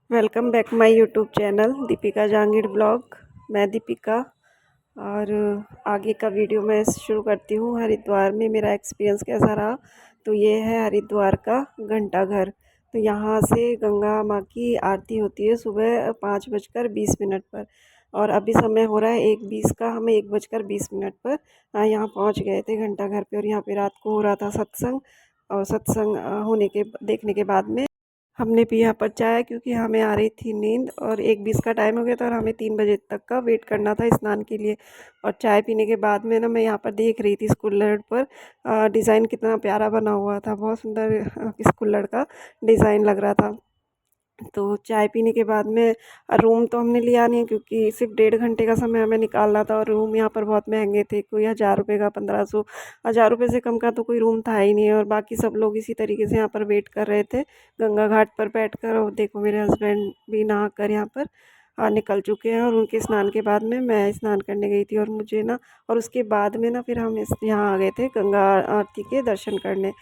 Welcome back my YouTube channel Deepika Jahangir blog. मैं दीपिका और आगे का वीडियो मैं शुरू करती हूँ। हरिद्वार में मेरा एक्सपीरियंस कैसा रहा, तो ये है हरिद्वार का घंटा घर। तो यहाँ से गंगा माँ की आरती होती है सुबह 5:20 पर, और अभी समय हो रहा है 1:20 का। हमें 1:20 पर यहाँ पहुँच गए थे घंटा घर पे, और यहाँ पे रात को हो रहा था सत्संग। और सत्संग होने के देखने के बाद में हमने भी यहाँ पर चाय, क्योंकि हमें आ रही थी नींद और 1:20 का टाइम हो गया था और हमें 3 बजे तक का वेट करना था स्नान के लिए। और चाय पीने के बाद में ना मैं यहाँ पर देख रही थी इस कुल्हड़ पर डिज़ाइन कितना प्यारा बना हुआ था, बहुत सुंदर इस कुल्हड़ का डिज़ाइन लग रहा था। तो चाय पीने के बाद में रूम तो हमने लिया नहीं, क्योंकि सिर्फ 1.5 घंटे का समय हमें निकालना था, और रूम यहाँ पर बहुत महंगे थे, कोई 1000 रुपये का, 1500, 1000 रुपये से कम का तो कोई रूम था ही नहीं। और बाकी सब लोग इसी तरीके से यहाँ पर वेट कर रहे थे गंगा घाट पर बैठकर। और देखो मेरे हस्बैंड भी नहा कर यहाँ पर निकल चुके हैं, और उनके स्नान के बाद में मैं स्नान करने गई थी। और मुझे ना, और उसके बाद में ना फिर हम यहाँ आ गए थे गंगा आरती के दर्शन करने।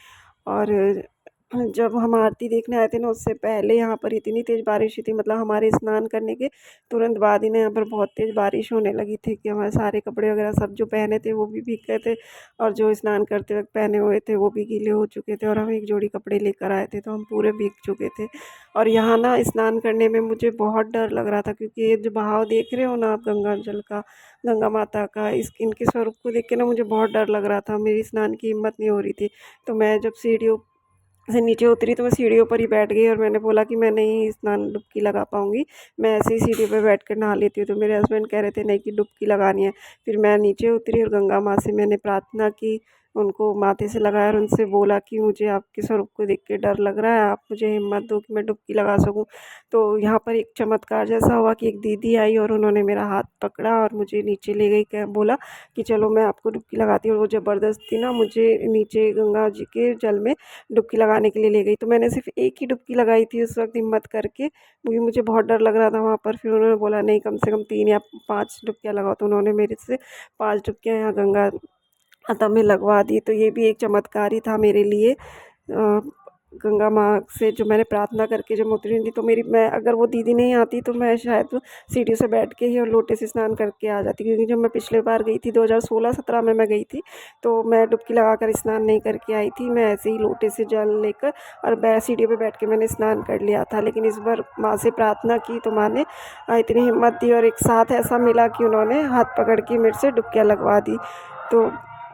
और जब हम आरती देखने आए थे ना, उससे पहले यहाँ पर इतनी तेज़ बारिश हुई थी, मतलब हमारे स्नान करने के तुरंत बाद ही ना यहाँ पर बहुत तेज़ बारिश होने लगी थी कि हमारे सारे कपड़े वगैरह सब जो पहने थे वो भी भीग गए थे, और जो स्नान करते वक्त पहने हुए थे वो भी गीले हो चुके थे। और हम एक जोड़ी कपड़े लेकर आए थे तो हम पूरे भीग चुके थे। और यहाँ ना स्नान करने में मुझे बहुत डर लग रहा था, क्योंकि ये जो बहाव देख रहे हो ना आप गंगा जल का, गंगा माता का, इनके स्वरूप को देख के ना मुझे बहुत डर लग रहा था, मेरी स्नान की हिम्मत नहीं हो रही थी। तो मैं जब सीढ़ियों से नीचे उतरी तो मैं सीढ़ियों पर ही बैठ गई, और मैंने बोला कि मैं नहीं स्नान डुबकी लगा पाऊँगी, मैं ऐसे ही सीढ़ी पे बैठ कर नहा लेती हूँ। तो मेरे हस्बैंड कह रहे थे नहीं कि डुबकी लगानी है। फिर मैं नीचे उतरी और गंगा माँ से मैंने प्रार्थना की, उनको माथे से लगाया और उनसे बोला कि मुझे आपके स्वरूप को देख के डर लग रहा है, आप मुझे हिम्मत दो कि मैं डुबकी लगा सकूँ। तो यहाँ पर एक चमत्कार जैसा हुआ कि एक दीदी आई और उन्होंने मेरा हाथ पकड़ा और मुझे नीचे ले गई, क्या बोला कि चलो मैं आपको डुबकी लगाती हूँ। और वो ज़बरदस्ती ना मुझे नीचे गंगा जी के जल में डुबकी लगाने के लिए ले गई। तो मैंने सिर्फ एक ही डुबकी लगाई थी उस वक्त हिम्मत करके, क्योंकि मुझे बहुत डर लग रहा था वहाँ पर। फिर उन्होंने बोला नहीं, कम से कम 3 या 5 डुबकियाँ लगाओ, तो उन्होंने मेरे से 5 डुबकियाँ यहाँ गंगा माता में लगवा दी। तो ये भी एक चमत्कार ही था मेरे लिए। गंगा माँ से जो मैंने प्रार्थना करके जब उतरी थी, तो मेरी, मैं अगर वो दीदी नहीं आती तो मैं शायद सीढ़ी से बैठ के ही और लोटे से स्नान करके आ जाती, क्योंकि जब मैं पिछले बार गई थी 2016-17 में मैं गई थी, तो मैं डुबकी लगाकर स्नान नहीं करके आई थी, मैं ऐसे ही लोटे से जल लेकर और सीढ़ी पे बैठ के मैंने स्नान कर लिया था। लेकिन इस बार माँ से प्रार्थना की तो माँ ने इतनी हिम्मत दी, और एक साथ ऐसा मिला कि उन्होंने हाथ पकड़ के मेरे से डुबकियाँ लगवा दी। तो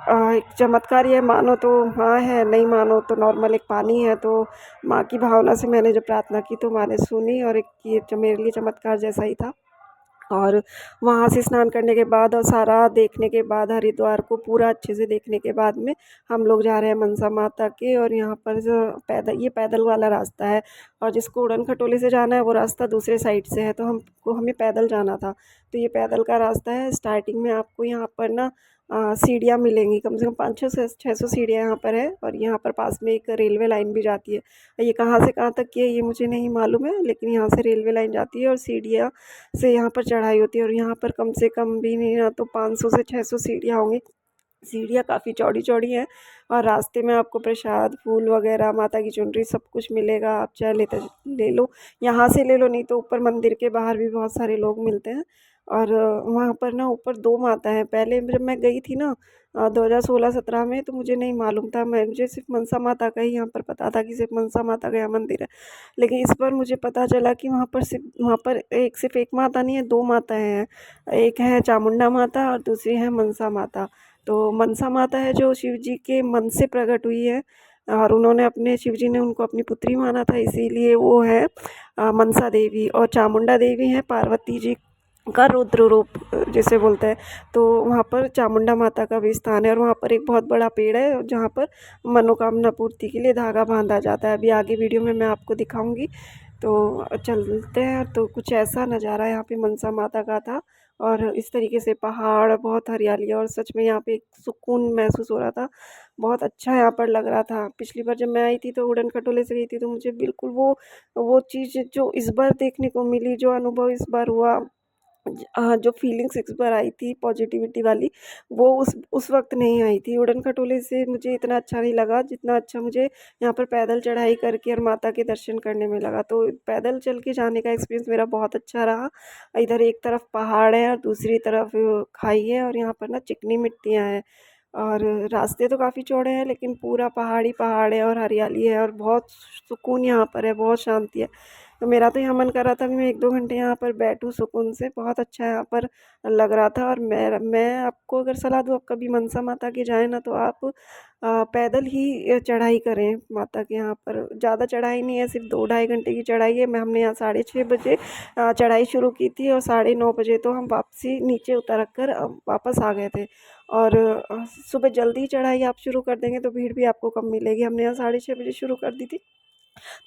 एक चमत्कार ये मानो तो हाँ है, नहीं मानो तो नॉर्मल एक पानी है। तो माँ की भावना से मैंने जब प्रार्थना की तो माँ ने सुनी, और एक ये जो मेरे लिए चमत्कार जैसा ही था। और वहाँ से स्नान करने के बाद और सारा देखने के बाद, हरिद्वार को पूरा अच्छे से देखने के बाद में हम लोग जा रहे हैं मनसा माता के। और यहाँ पर जो पैदल, ये पैदल वाला रास्ता है, और जिसको उड़न खटोले से जाना है वो रास्ता दूसरे साइड से है, तो हमें पैदल जाना था। तो ये पैदल का रास्ता है। स्टार्टिंग में आपको यहाँ पर ना सीढ़ियाँ मिलेंगी, कम से कम 500 से 600 सीढ़ियाँ यहाँ पर है, और यहाँ पर पास में एक रेलवे लाइन भी जाती है। ये कहाँ से कहाँ तक की है ये मुझे नहीं मालूम है, लेकिन यहाँ से रेलवे लाइन जाती है और सीढ़ियाँ से यहाँ पर चढ़ाई होती है। और यहाँ पर कम से कम भी नहीं ना तो 500 से 600 सीढ़ियाँ होंगी। सीढ़ियाँ काफ़ी चौड़ी-चौड़ी हैं, और रास्ते में आपको प्रसाद, फूल वगैरह, माता की चुनरी सब कुछ मिलेगा। आप चाहे लेते ले लो, यहाँ से ले लो, नहीं तो ऊपर मंदिर के बाहर भी बहुत सारे लोग मिलते हैं। और वहाँ पर ना ऊपर 2 माता हैं। पहले जब मैं गई थी ना 2016-17 में, तो मुझे नहीं मालूम था, मुझे सिर्फ मनसा माता का ही यहाँ पर पता था कि सिर्फ मनसा माता का यहाँ मंदिर है। लेकिन इस बार मुझे पता चला कि वहाँ पर एक सिर्फ एक माता नहीं है, 2 माताएँ हैं। एक है चामुंडा माता और दूसरी है मनसा माता। तो मनसा माता है जो शिव जी के मन से प्रकट हुई है, और उन्होंने अपने, शिव जी ने उनको अपनी पुत्री माना था, इसीलिए वो है मनसा देवी। और चामुंडा देवी है पार्वती जी का रुद्र रूप जिसे बोलते हैं। तो वहाँ पर चामुंडा माता का भी स्थान है, और वहाँ पर एक बहुत बड़ा पेड़ है जहाँ पर मनोकामना पूर्ति के लिए धागा बांधा जाता है। अभी आगे वीडियो में मैं आपको दिखाऊंगी। तो चलते हैं। तो कुछ ऐसा नज़ारा यहाँ पे मनसा माता का था, और इस तरीके से पहाड़, बहुत हरियाली, और सच में यहाँ पे एक सुकून महसूस हो रहा था, बहुत अच्छा यहाँ पर लग रहा था। पिछली बार जब मैं आई थी तो उड़न खटोले से गई थी, तो मुझे बिल्कुल वो चीज़ जो इस बार देखने को मिली, जो अनुभव इस बार हुआ, जो फीलिंग्स एक बार आई थी पॉजिटिविटी वाली, वो उस वक्त नहीं आई थी। उड़न खटोले से मुझे इतना अच्छा नहीं लगा जितना अच्छा मुझे यहाँ पर पैदल चढ़ाई करके और माता के दर्शन करने में लगा। तो पैदल चल के जाने का एक्सपीरियंस मेरा बहुत अच्छा रहा। इधर एक तरफ पहाड़ है और दूसरी तरफ खाई है, और यहाँ पर ना चिकनी मिट्टियाँ हैं, और रास्ते तो काफ़ी चौड़े हैं लेकिन पूरा पहाड़ ही पहाड़ है और हरियाली है और बहुत सुकून यहाँ पर है, बहुत शांति है। तो मेरा तो यहाँ मन कर रहा था कि मैं 1-2 घंटे यहाँ पर बैठूँ सुकून से, बहुत अच्छा यहाँ पर लग रहा था। और मैं आपको अगर सलाह दूँ, आप कभी मनसा माता के जाएँ ना, तो आप पैदल ही चढ़ाई करें माता के यहाँ पर। ज़्यादा चढ़ाई नहीं है, सिर्फ 2-2.5 घंटे की चढ़ाई है। हमने यहाँ 6:30 बजे चढ़ाई शुरू की थी और 9:30 बजे तो हम वापसी नीचे उतर कर वापस आ गए थे। और सुबह जल्दी चढ़ाई आप शुरू कर देंगे तो भीड़ भी आपको कम मिलेगी। हमने यहाँ 6:30 बजे शुरू कर दी थी,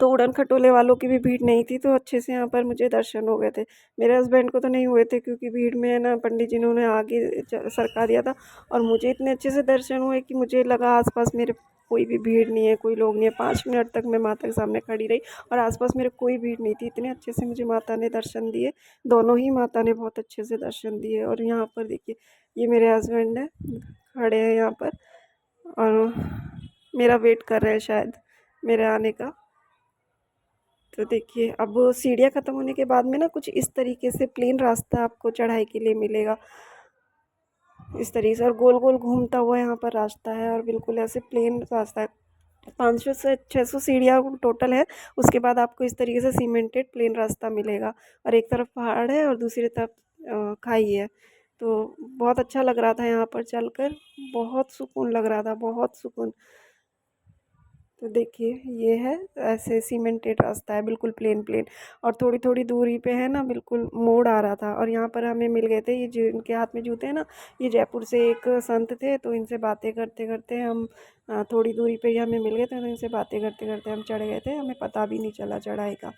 तो उड़न खटोले वालों की भी भीड़ नहीं थी, तो अच्छे से यहाँ पर मुझे दर्शन हो गए थे। मेरे हस्बैंड को तो नहीं हुए थे क्योंकि भीड़ में है ना, पंडित जी ने उन्हें आगे सरका दिया था। और मुझे इतने अच्छे से दर्शन हुए कि मुझे लगा आसपास मेरे कोई भी भीड़ नहीं है, कोई लोग नहीं है। 5 मिनट तक मैं माता के सामने खड़ी रही और आसपास मेरे कोई भीड़ नहीं थी। इतने अच्छे से मुझे माता ने दर्शन दिए, दोनों ही माता ने बहुत अच्छे से दर्शन दिए। और यहाँ पर देखिए, ये मेरे हस्बैंड है, खड़े हैं यहाँ पर और मेरा वेट कर रहे हैं शायद मेरे आने का। तो देखिए, अब सीढ़ियाँ ख़त्म होने के बाद में ना कुछ इस तरीके से प्लेन रास्ता आपको चढ़ाई के लिए मिलेगा, इस तरीके से, और गोल गोल घूमता हुआ यहाँ पर रास्ता है और बिल्कुल ऐसे प्लेन रास्ता है। 500 से 600 सीढ़ियाँ टोटल है। उसके बाद आपको इस तरीके से सीमेंटेड प्लेन रास्ता मिलेगा, और एक तरफ पहाड़ है और दूसरी तरफ खाई है। तो बहुत अच्छा लग रहा था यहाँ पर चलकर, बहुत सुकून लग रहा था, बहुत सुकून। तो देखिए, ये है, ऐसे सीमेंटेड रास्ता है, बिल्कुल प्लेन प्लेन। और थोड़ी थोड़ी दूरी पे है ना, बिल्कुल मोड़ आ रहा था, और यहाँ पर हमें मिल गए थे ये जो इनके हाथ में जूते हैं ना, ये जयपुर से एक संत थे। तो इनसे बातें करते करते हम थोड़ी दूरी पे ही हमें मिल गए थे, तो इनसे बातें करते करते हम चढ़ गए थे, हमें पता भी नहीं चला चढ़ाई का।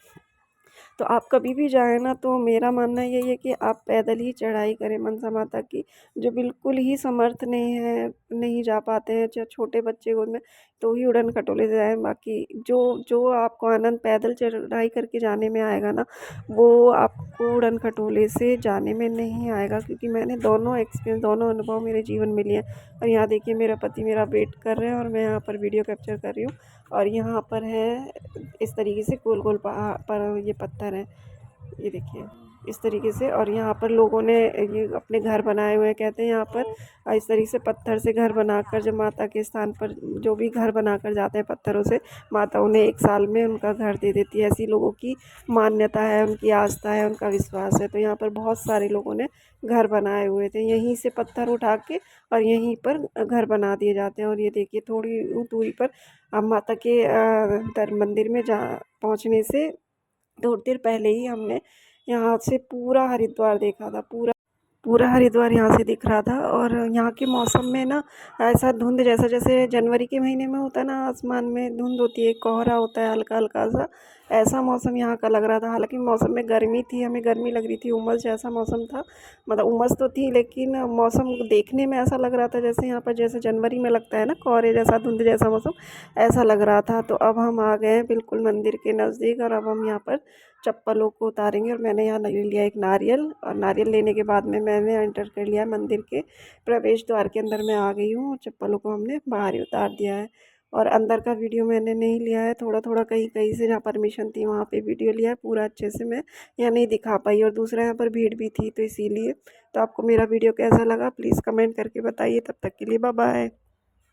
तो आप कभी भी जाएँ ना, तो मेरा मानना यही है कि आप पैदल ही चढ़ाई करें मनसा माता की। जो बिल्कुल ही समर्थ नहीं है, नहीं जा पाते हैं, चाहे छोटे बच्चे गोद में, तो ही उड़न खटोले से जाएँ। बाकी जो जो आपको आनंद पैदल चढ़ाई करके जाने में आएगा ना, वो आपको उड़न खटोले से जाने में नहीं आएगा, क्योंकि मैंने दोनों एक्सपीरियंस, दोनों अनुभव मेरे जीवन में लिए हैं। और यहाँ देखिए, मेरा पति मेरा वेट कर रहे हैं और मैं यहाँ पर वीडियो कैप्चर कर रही हूँ। और यहाँ पर है इस तरीके से गोल गोल पहाड़ पर ये पत्थर है, ये देखिए इस तरीके से। और यहाँ पर लोगों ने ये अपने घर बनाए हुए हैं, कहते हैं यहाँ पर इस तरीके से पत्थर से घर बनाकर जब माता के स्थान पर जो भी घर बनाकर जाते हैं पत्थरों से, माता उन्हें 1 साल में उनका घर दे देती है। ऐसी लोगों की मान्यता है, उनकी आस्था है, उनका विश्वास है। तो यहाँ पर बहुत सारे लोगों ने घर बनाए हुए थे, यहीं से पत्थर उठा के और यहीं पर घर बना दिए जाते हैं। और ये देखिए, थोड़ी दूरी पर अब माता के मंदिर में जा पहुँचने से थोड़ी देर पहले ही हमने यहाँ से पूरा हरिद्वार देखा था, पूरा पूरा हरिद्वार यहाँ से दिख रहा था। और यहाँ के मौसम में ना, ऐसा धुंध जैसा जैसे जनवरी के महीने में होता है ना, आसमान में धुंध होती है, कोहरा होता है हल्का हल्का सा, ऐसा मौसम यहाँ का लग रहा था। हालांकि मौसम में गर्मी थी, हमें गर्मी लग रही थी, उमस जैसा मौसम था, मतलब उमस तो थी, लेकिन मौसम देखने में ऐसा लग रहा था जैसे यहाँ पर जैसे जनवरी में लगता है ना कोहरे जैसा, धुंध जैसा मौसम, ऐसा लग रहा था। तो अब हम आ गए हैं बिल्कुल मंदिर के नज़दीक, और अब हम यहाँ पर चप्पलों को उतारेंगे। और मैंने यहाँ ले लिया एक नारियल, और नारियल लेने के बाद में मैंने एंटर कर लिया मंदिर के प्रवेश द्वार के अंदर मैं आ गई हूँ, और चप्पलों को हमने बाहर ही उतार दिया है। और अंदर का वीडियो मैंने नहीं लिया है, थोड़ा थोड़ा कहीं कहीं से जहाँ परमिशन थी वहाँ पे वीडियो लिया है, पूरा अच्छे से मैं यहाँ नहीं दिखा पाई। और दूसरा, यहाँ पर भीड़ भी थी तो इसीलिए। तो आपको मेरा वीडियो कैसा लगा प्लीज़ कमेंट करके बताइए। तब तक के लिए बाय बाय।